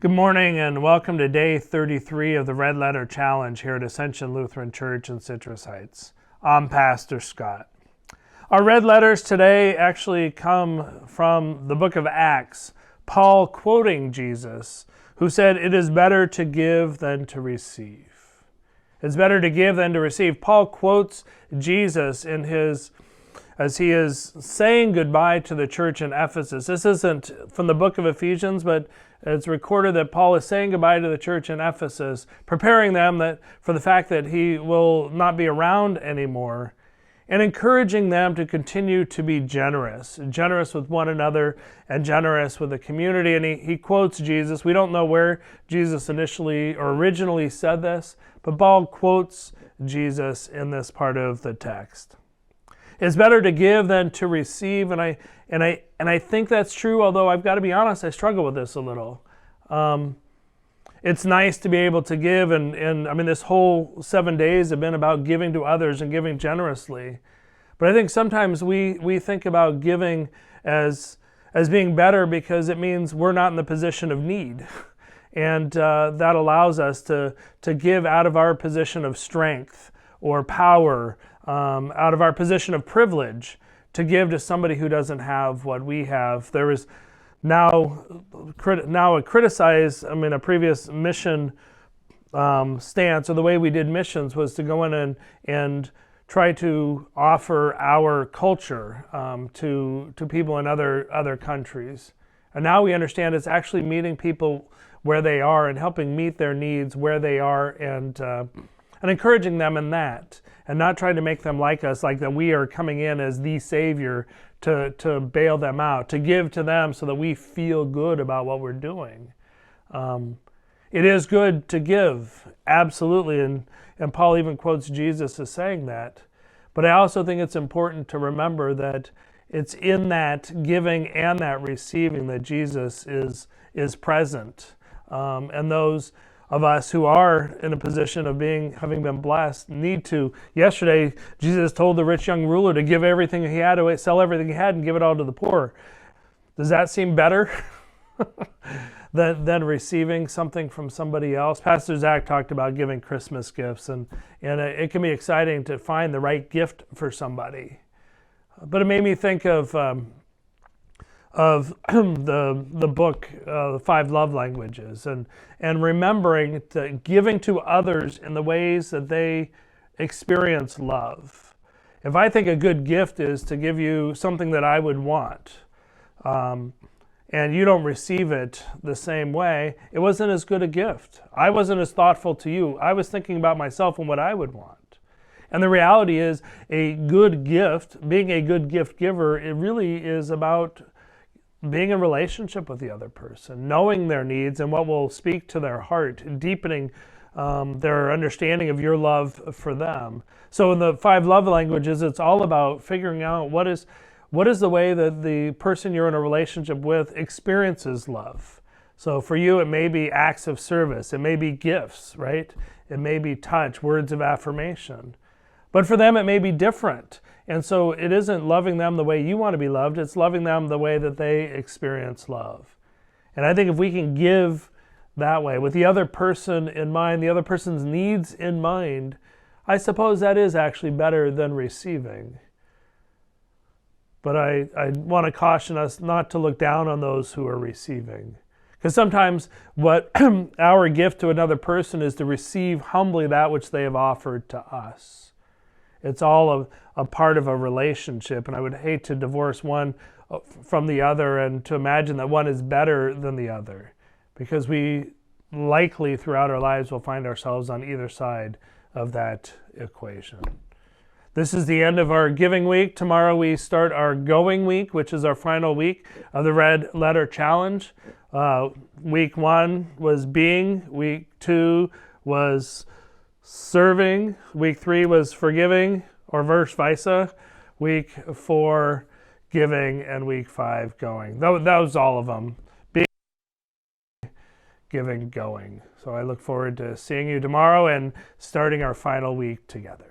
Good morning and welcome to day 33 of the Red Letter Challenge here at Ascension Lutheran Church in Citrus Heights. I'm Pastor Scott. Our red letters today actually come from the book of Acts, Paul quoting Jesus, who said, "It is better to give than to receive." It's better to give than to receive. Paul quotes Jesus as he is saying goodbye to the church in Ephesus. This isn't from the book of Ephesians, but it's recorded that Paul is saying goodbye to the church in Ephesus, preparing them for the fact that he will not be around anymore, and encouraging them to continue to be generous with one another and generous with the community. And he quotes Jesus. We don't know where Jesus initially or originally said this, but Paul quotes Jesus in this part of the text. It's better to give than to receive, and I think that's true, although I've got to be honest, I struggle with this a little. It's nice to be able to give, and I mean, this whole 7 days have been about giving to others and giving generously. But I think sometimes we think about giving as being better because it means we're not in the position of need. And that allows us to give out of our position of strength or power, out of our position of privilege, to give to somebody who doesn't have what we have. There is now a previous mission stance, or the way we did missions, was to go in and try to offer our culture to people in other countries. And now we understand it's actually meeting people where they are and helping meet their needs where they are, and encouraging them in that, and not trying to make them like us, like that we are coming in as the Savior to bail them out, to give to them so that we feel good about what we're doing. It is good to give, absolutely, and Paul even quotes Jesus as saying that. But I also think it's important to remember that it's in that giving and that receiving that Jesus is present. And those of us who are in a position of having been blessed need to. Yesterday, Jesus told the rich young ruler to give everything he had away, sell everything he had, and give it all to the poor. Does that seem better than receiving something from somebody else? Pastor Zach talked about giving Christmas gifts, and it can be exciting to find the right gift for somebody. But it made me think of the book, The 5 Love Languages, and remembering giving to others in the ways that they experience love. If I think a good gift is to give you something that I would want, and you don't receive it the same way, it wasn't as good a gift. I wasn't as thoughtful to you. I was thinking about myself and what I would want. And the reality is, a good gift, being a good gift giver, it really is about being in relationship with the other person, knowing their needs and what will speak to their heart, deepening their understanding of your love for them. So in the 5 love languages, it's all about figuring out what is the way that the person you're in a relationship with experiences love. So for you, it may be acts of service. It may be gifts, right? It may be touch, words of affirmation. But for them, it may be different. And so it isn't loving them the way you want to be loved, it's loving them the way that they experience love. And I think if we can give that way, with the other person in mind, the other person's needs in mind, I suppose that is actually better than receiving. But I want to caution us not to look down on those who are receiving. Because sometimes what our gift to another person is to receive humbly that which they have offered to us. It's all a part of a relationship, and I would hate to divorce one from the other and to imagine that one is better than the other, because we likely throughout our lives will find ourselves on either side of that equation. This is the end of our giving week. Tomorrow we start our going week, which is our final week of the Red Letter Challenge. Week 1 was being, week 2 was serving, week 3 was forgiving, or vice versa, week 4 giving, and week 5 going. That was all of them. Being, giving, going. So I look forward to seeing you tomorrow and starting our final week together.